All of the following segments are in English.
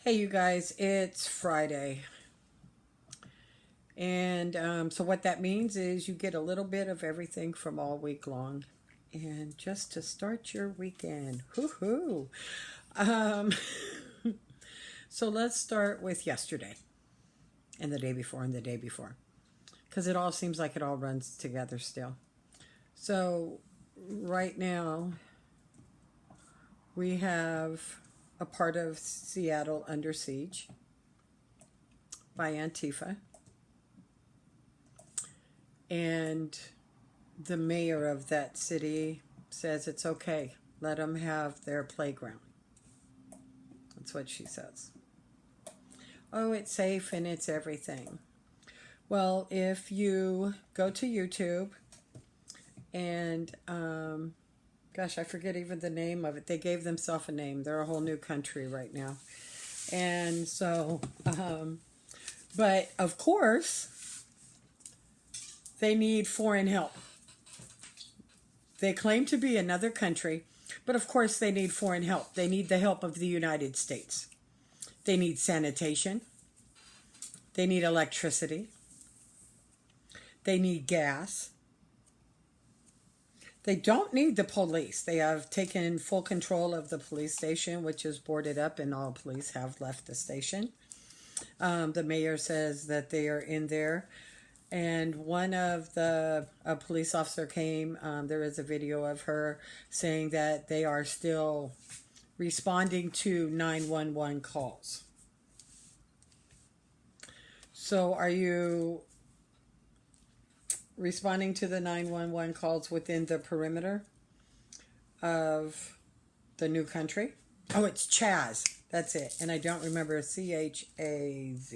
Hey, you guys, it's Friday. And so, what that means is you get a little bit of everything from all week long. And just to start your weekend, hoo. Um, so, let's start with yesterday and the day before and the day before. Because it all seems like it all runs together still. So, right now, we have a part of Seattle under siege by Antifa. And the mayor of that city says it's okay. Let them have their playground. That's what she says. Oh, it's safe and it's everything. Well, if you go to YouTube and, gosh, I forget even the name of it. They gave themselves a name. They're a whole new country right now. And so, but of course, they need foreign help. They claim to be another country, but of course they need foreign help. They need the help of the United States. They need sanitation. They need electricity. They need gas. They don't need the police. They have taken full control of the police station, which is boarded up, and all police have left the station. The mayor says that they are in there. And one of a police officer came. There is a video of her saying that they are still responding to 911 calls. So are you responding to the 911 calls within the perimeter of the new country? Oh, it's Chaz. That's it. And I don't remember CHAZ.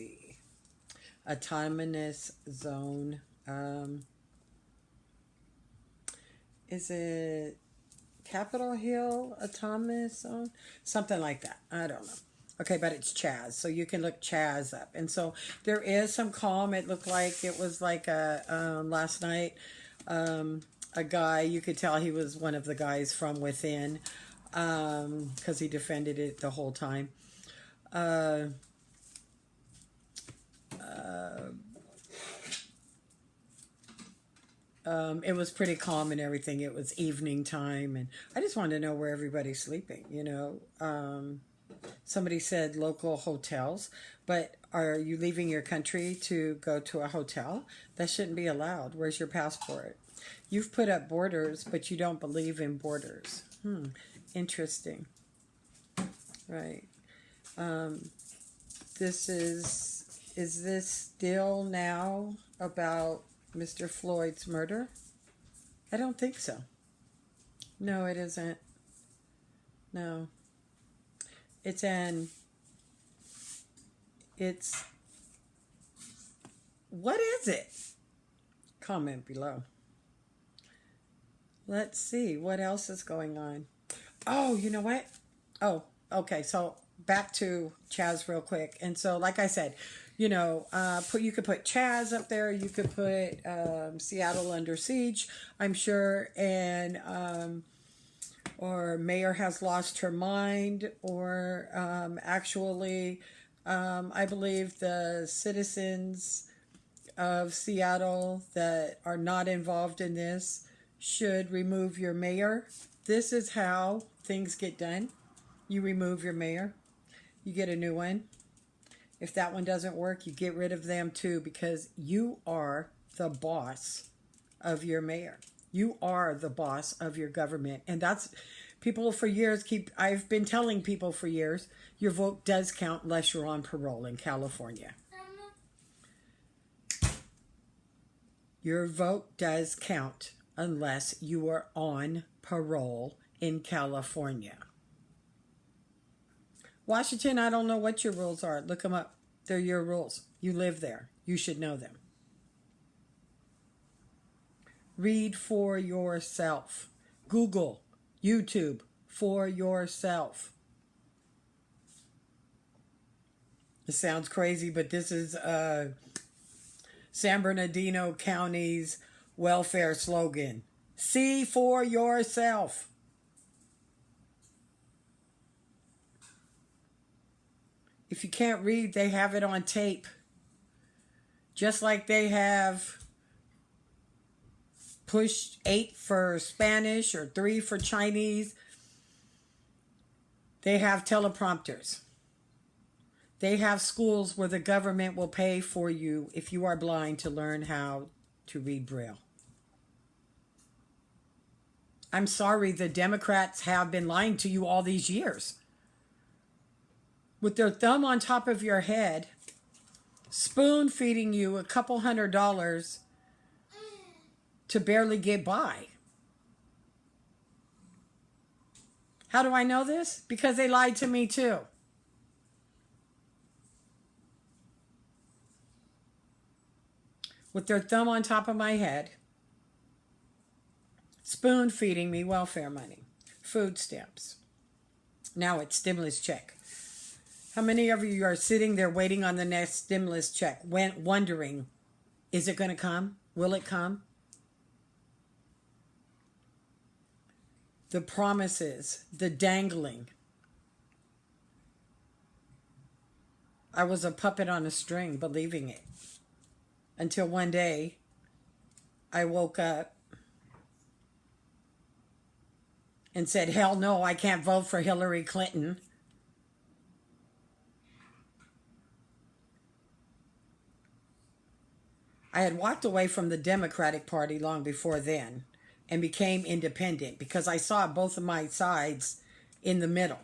Autonomous zone. Is it Capitol Hill Autonomous Zone? Something like that. I don't know. Okay, but it's Chaz. So you can look Chaz up. And so there is some calm. It looked like it was like last night. A guy, you could tell he was one of the guys from within because he defended it the whole time. It was pretty calm and everything. It was evening time, and I just wanted to know where everybody's sleeping. Somebody said local hotels, but are you leaving your country to go to a hotel? That shouldn't be allowed. Where's your passport? You've put up borders, but you don't believe in borders. Interesting. Right. Is this still now about Mr. Floyd's murder? I don't think so. No, it isn't. No. It's what is it? Comment below. Let's see what else is going on. Oh, you know what? Oh, okay. So back to Chaz real quick. And so, like I said, you could put Chaz up there. You could put Seattle under siege, I'm sure, and or mayor has lost her mind, or actually, I believe the citizens of Seattle that are not involved in this should remove your mayor. This is how things get done. You remove your mayor. You get a new one. If that one doesn't work, you get rid of them too, because you are the boss of your mayor. You are the boss of your government. And that's, people for years I've been telling people for years, your vote does count unless you're on parole in California. Your vote does count unless you are on parole in California. Washington, I don't know what your rules are. Look them up. They're your rules. You live there. You should know them. Read for yourself. Google, YouTube for yourself. It sounds crazy, but this is San Bernardino County's welfare slogan. See for yourself. If you can't read, they have it on tape. Just like they have push 8 for Spanish or 3 for Chinese, they have teleprompters. They have schools where the government will pay for you, if you are blind, to learn how to read Braille. I'm sorry, the Democrats have been lying to you all these years. With their thumb on top of your head, spoon feeding you a couple $100 to barely get by. How do I know this? Because they lied to me too. With their thumb on top of my head, spoon feeding me welfare money, food stamps. Now it's stimulus check. How many of you are sitting there waiting on the next stimulus check, wondering, is it going to come? Will it come? The promises, the dangling. I was a puppet on a string, believing it. Until one day, I woke up and said, hell no, I can't vote for Hillary Clinton. I had walked away from the Democratic Party long before then and became independent because I saw both of my sides in the middle.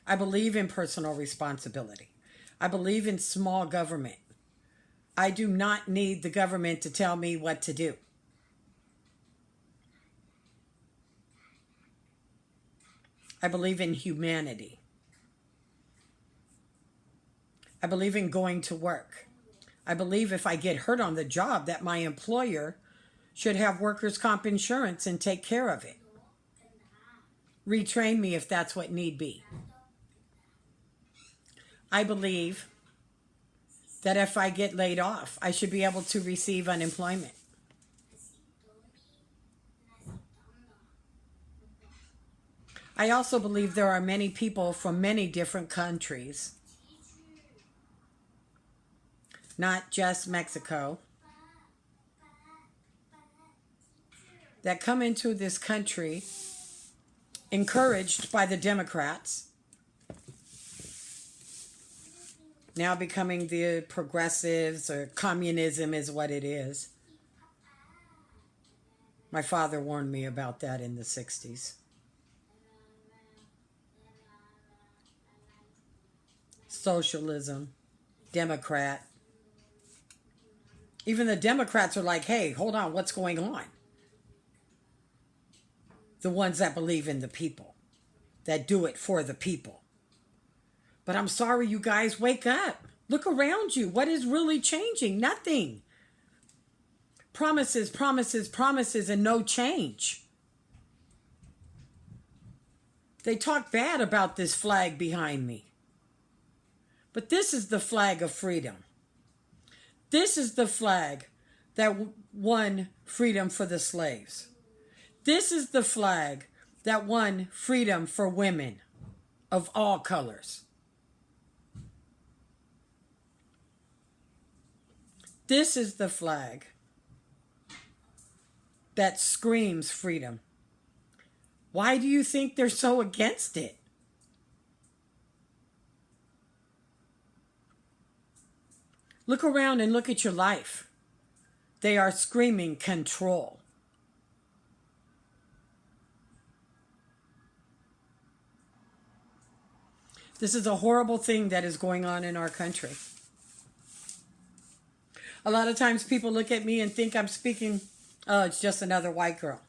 I believe in personal responsibility. I believe in small government. I do not need the government to tell me what to do. I believe in humanity. I believe in going to work. I believe if I get hurt on the job that my employer should have workers' comp insurance and take care of it. Retrain me if that's what need be. I believe that if I get laid off, I should be able to receive unemployment. I also believe there are many people from many different countries, not just Mexico, that come into this country encouraged by the Democrats, now becoming the progressives, or communism is what it is. My father warned me about that in the 60s. Socialism, Democrat. Even the Democrats are like, hey, hold on, what's going on? The ones that believe in the people, that do it for the people. But I'm sorry, you guys, wake up. Look around you. What is really changing? Nothing. Promises, promises, promises, and no change. They talk bad about this flag behind me. But this is the flag of freedom. This is the flag that won freedom for the slaves. This is the flag that won freedom for women of all colors. This is the flag that screams freedom. Why do you think they're so against it? Look around and look at your life. They are screaming control. This is a horrible thing that is going on in our country. A lot of times people look at me and think I'm speaking, oh, it's just another white girl.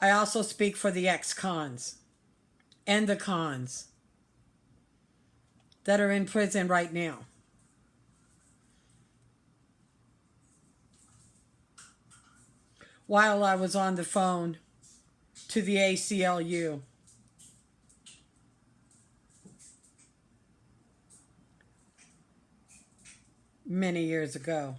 I also speak for the ex-cons and the cons that are in prison right now. While I was on the phone to the ACLU, many years ago,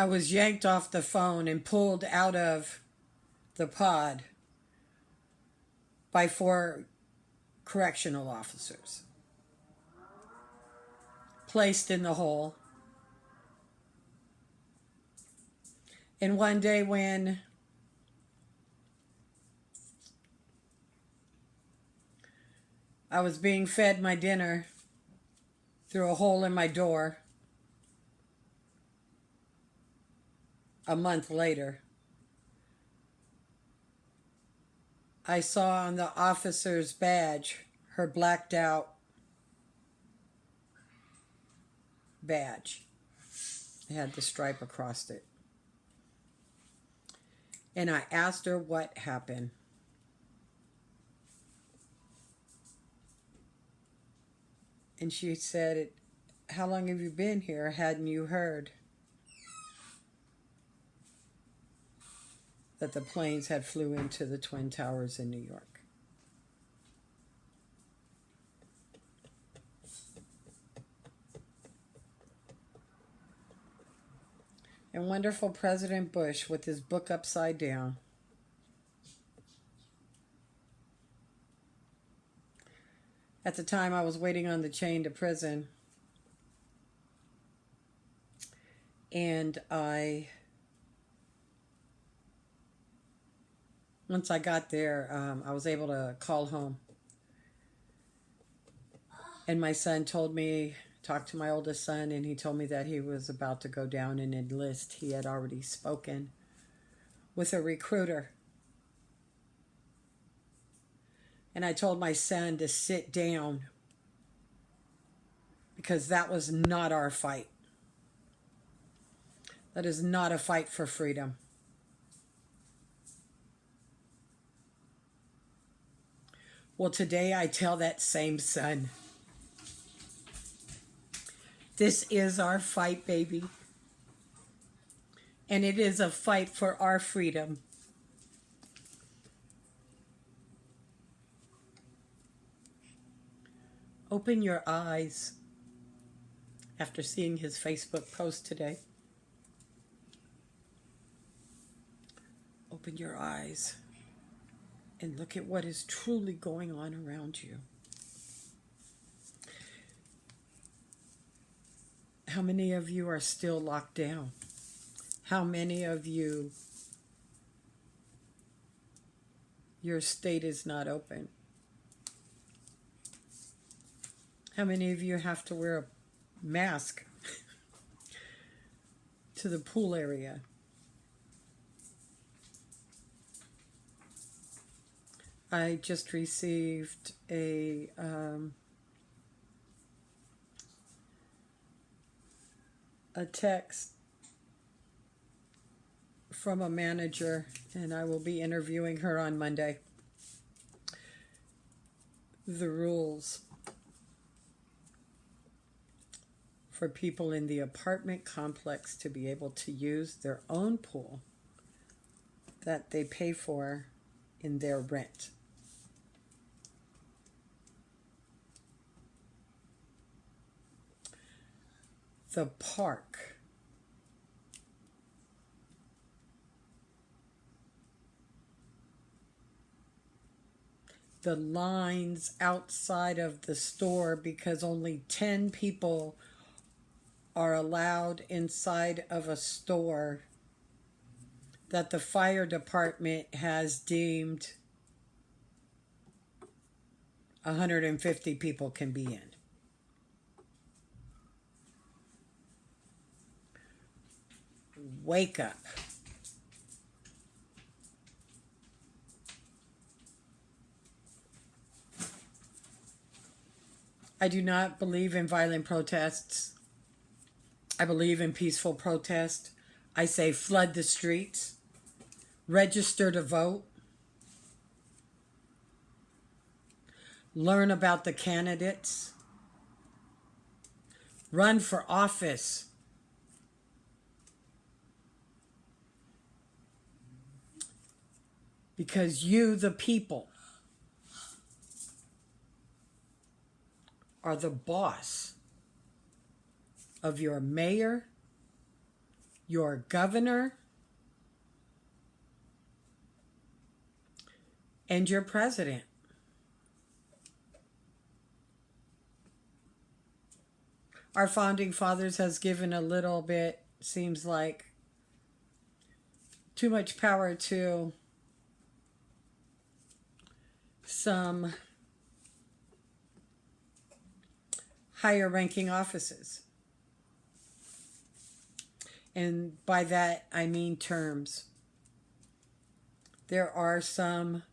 I was yanked off the phone and pulled out of the pod by 4 correctional officers, placed in the hole. And one day when I was being fed my dinner through a hole in my door, a month later, I saw on the officer's badge, her blacked out badge. It had the stripe across it. And I asked her what happened. And she said, "How long have you been here? Hadn't you heard that the planes had flew into the Twin Towers in New York?" And wonderful President Bush, with his book upside down, at the time I was waiting on the chain to prison, and once I got there, I was able to call home. And my son told me, talked to my oldest son, and he told me that he was about to go down and enlist. He had already spoken with a recruiter. And I told my son to sit down because that was not our fight. That is not a fight for freedom. Well, today I tell that same son, this is our fight, baby. And it is a fight for our freedom. Open your eyes after seeing his Facebook post today. Open your eyes and look at what is truly going on around you. How many of you are still locked down? How many of you, your state is not open? How many of you have to wear a mask to the pool area? I just received a text from a manager, and I will be interviewing her on Monday. The rules for people in the apartment complex to be able to use their own pool that they pay for in their rent. The park. The lines outside of the store because only 10 people are allowed inside of a store that the fire department has deemed 150 people can be in. Wake up. I do not believe in violent protests. I believe in peaceful protest. I say flood the streets. Register to vote. Learn about the candidates. Run for office. Because you, the people, are the boss of your mayor, your governor, and your president. Our founding fathers has given a little bit, seems like, too much power to some higher ranking offices. And by that, I mean terms. There are some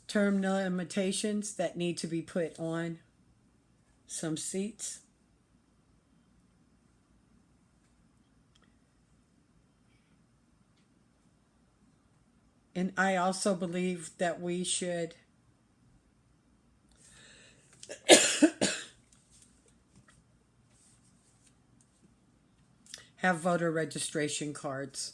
term limitations that need to be put on some seats. And I also believe that we should have voter registration cards.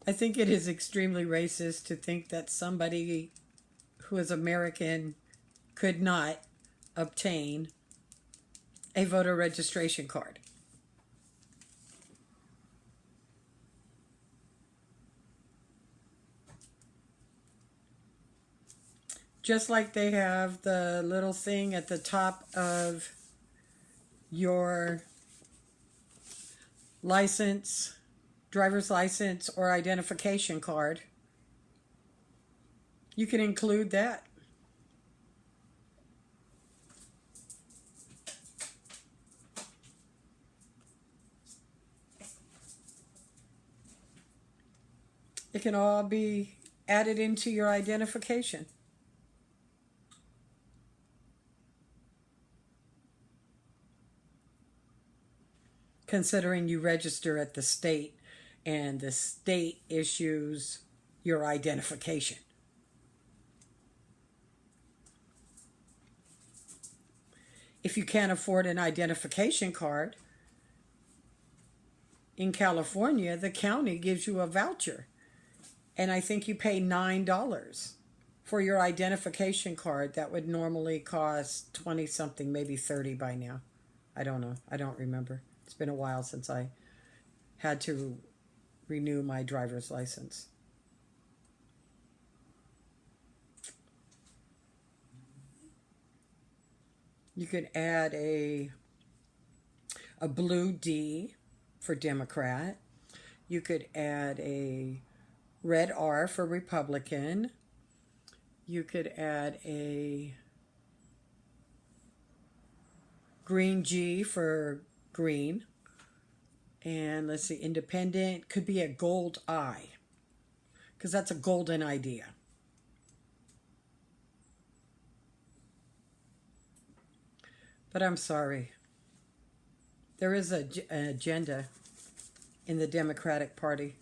I think it is extremely racist to think that somebody who is American could not obtain a voter registration card. Just like they have the little thing at the top of your license, driver's license, or identification card, you can include that. It can all be added into your identification. Considering you register at the state and the state issues your identification. If you can't afford an identification card, in California, the county gives you a voucher. And I think you pay $9 for your identification card that would normally cost 20 something, maybe 30 by now. I don't know. I don't remember. It's been a while since I had to renew my driver's license. You could add a blue D for Democrat. You could add a red R for Republican. You could add a green G for green. And let's see, independent could be a gold I, because that's a golden idea. But I'm sorry. There is an agenda in the Democratic Party.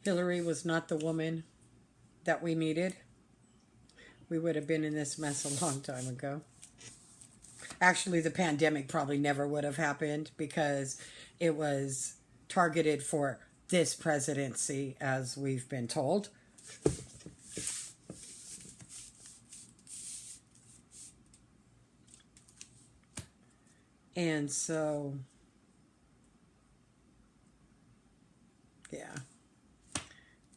Hillary was not the woman that we needed. We would have been in this mess a long time ago. Actually, the pandemic probably never would have happened because it was targeted for this presidency, as we've been told. And so, yeah.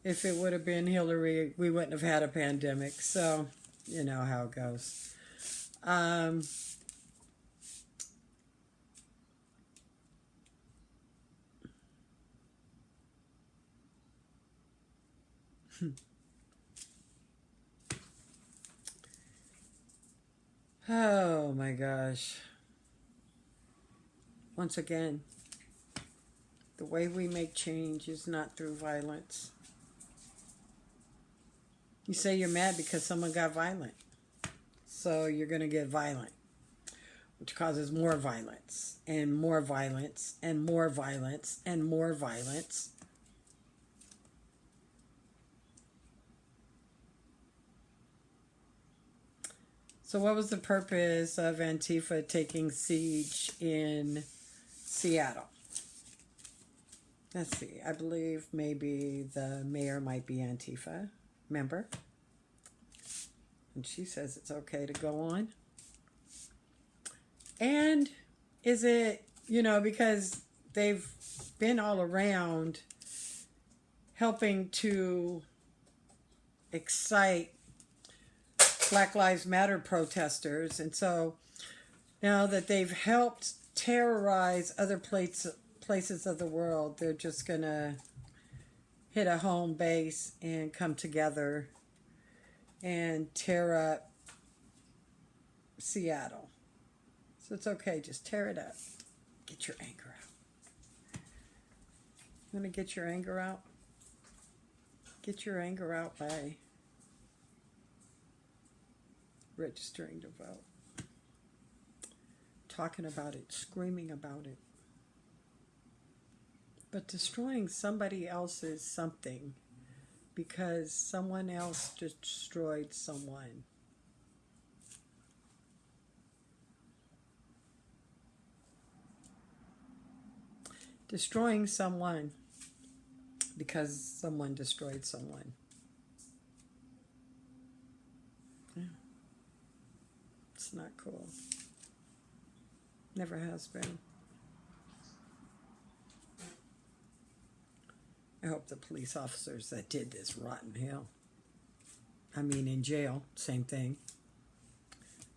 If it would have been Hillary, we wouldn't have had a pandemic. So, you know how it goes. Oh my gosh. Once again, the way we make change is not through violence. You say you're mad because someone got violent. So you're going to get violent, which causes more violence and more violence and more violence and more violence. So what was the purpose of Antifa taking siege in Seattle? let's see, I believe maybe the mayor might be Antifa member. And she says it's okay to go on. And is it, because they've been all around helping to excite Black Lives Matter protesters. And so now that they've helped terrorize other places of the world, they're just going to hit a home base and come together and tear up Seattle. So it's okay, just tear it up. Get your anger out. You want to get your anger out? Get your anger out by registering to vote. Talking about it, screaming about it. But destroying somebody else's something because someone else destroyed someone. Destroying someone because someone destroyed someone. Yeah. It's not cool. Never has been. I hope the police officers that did this rot in hell. I mean, in jail, same thing.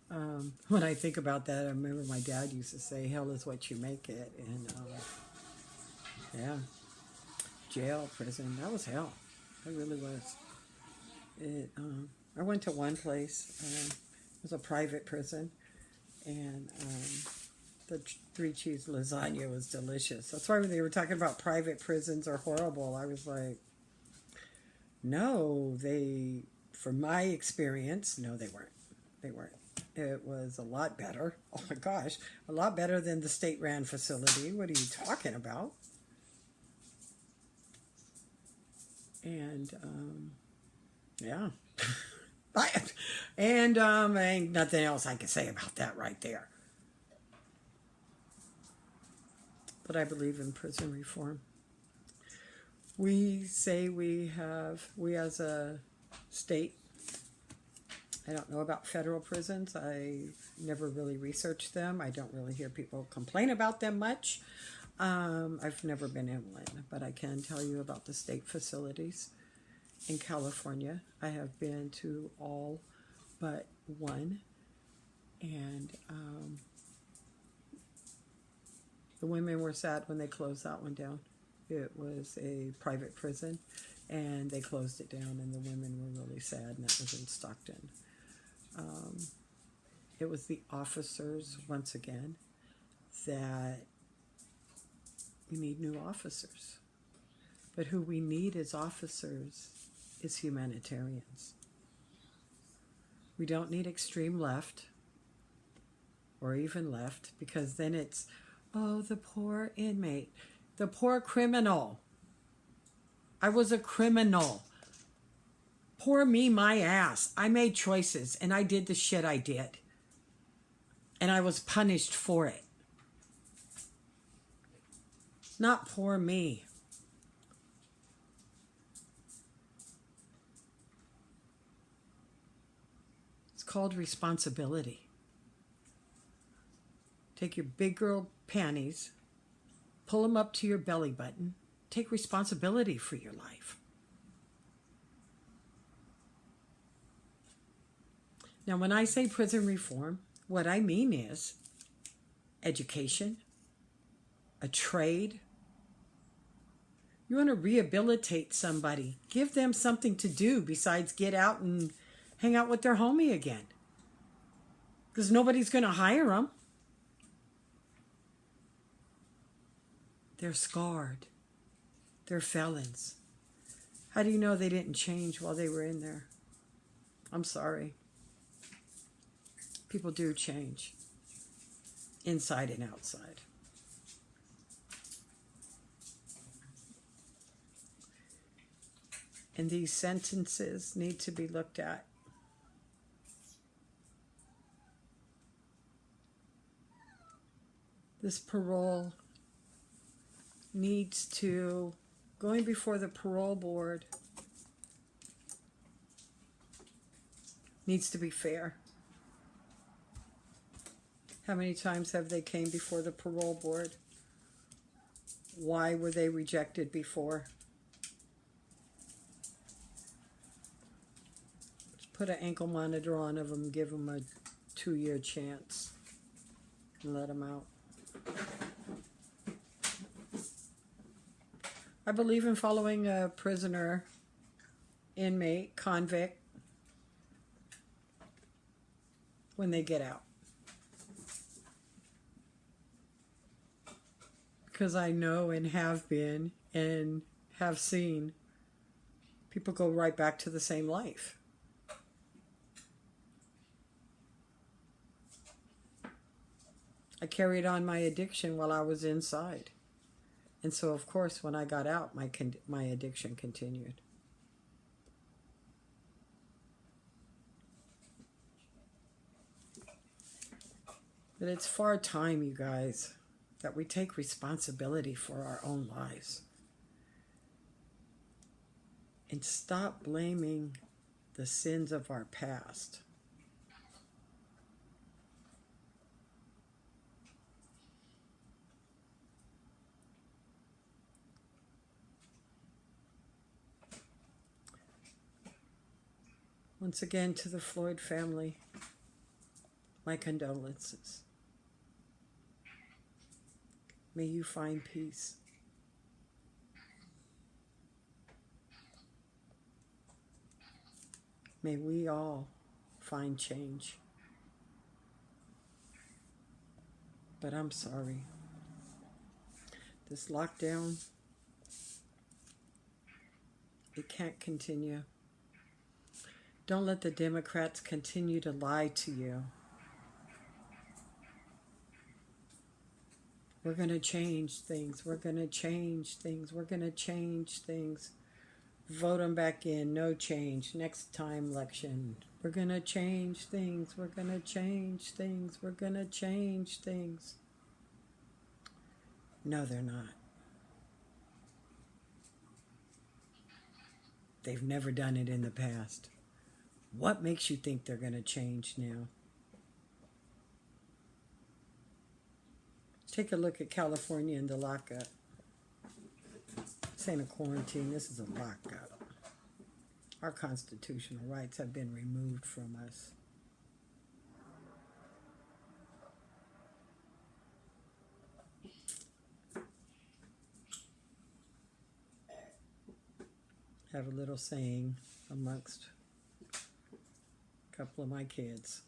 When I think about that, I remember my dad used to say, hell is what you make it. And yeah, jail, prison, that was hell. It really was. I went to one place. It was a private prison. And the 3-cheese lasagna was delicious. That's why when they were talking about private prisons are horrible, I was like, no, from my experience, no, they weren't. They weren't. It was a lot better. Oh my gosh, a lot better than the state-ran facility. What are you talking about? And, yeah. And ain't nothing else I can say about that right there. But I believe in prison reform. We say we as a state, I don't know about federal prisons. I never really researched them. I don't really hear people complain about them much. I've never been in one, but I can tell you about the state facilities in California. I have been to all but one, and the women were sad when they closed that one down. It was a private prison, and they closed it down, and the women were really sad, and that was in Stockton. It was the officers, once again, that we need new officers. But who we need as officers is humanitarians. We don't need extreme left or even left, because then it's, oh, the poor inmate, the poor criminal. I was a criminal. Poor me, my ass. I made choices and I did the shit I did. And I was punished for it. Not poor me. It's called responsibility. Take your big girl panties, pull them up to your belly button, take responsibility for your life. Now, when I say prison reform, what I mean is education, a trade. You want to rehabilitate somebody, give them something to do besides get out and hang out with their homie again. Because nobody's going to hire them. They're scarred. They're felons. How do you know they didn't change while they were in there? I'm sorry. People do change, inside and outside. And these sentences need to be looked at. This parole needs to, going before the parole board, needs to be fair. How many times have they came before the parole board? Why were they rejected before? Let's put an ankle monitor on of them, give them a 2-year chance, and let them out. I believe in following a prisoner, inmate, convict, when they get out. Because I know and have been and have seen people go right back to the same life. I carried on my addiction while I was inside. And so, of course, when I got out, my addiction continued. But it's far time, you guys, that we take responsibility for our own lives. And stop blaming the sins of our past. Once again, to the Floyd family, my condolences. May you find peace. May we all find change. But I'm sorry. This lockdown, it can't continue. Don't let the Democrats continue to lie to you. We're going to change things. We're going to change things. We're going to change things. Vote them back in. No change. Next time election. We're going to change things. We're going to change things. We're going to change things. No, they're not. They've never done it in the past. What makes you think they're going to change now? Take a look at California and the lockup. This ain't a quarantine, this is a lockup. Our constitutional rights have been removed from us. I have a little saying amongst a couple of my kids,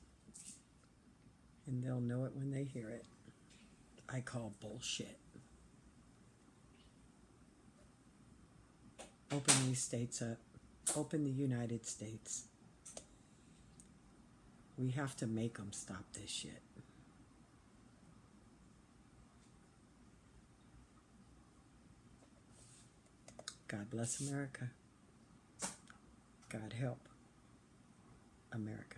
and they'll know it when they hear it. I call bullshit. Open these states up. Open the United States. We have to make them stop this shit. God bless America. God help America.